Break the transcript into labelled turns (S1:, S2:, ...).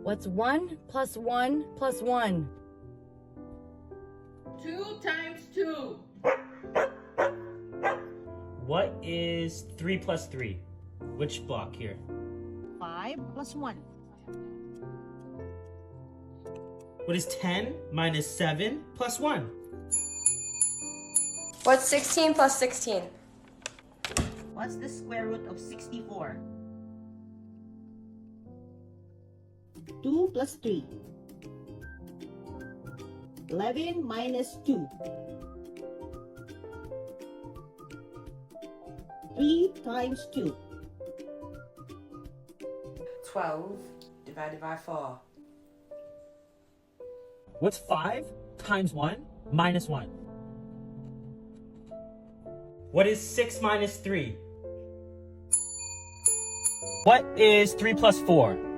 S1: What's 1 plus 1 plus 1?
S2: 2 times 2.
S3: What is 3 plus 3? Which block here?
S4: 5 plus 1.
S3: What is 10 minus 7 plus 1?
S5: What's 16 plus 16?
S4: What's the square root of 64?
S6: 2 plus 3. 11 minus 2. 3 times 2.
S7: 12 divided by 4.
S3: What's 5 times 1 minus 1? What is 6 minus 3? What is 3 plus 4?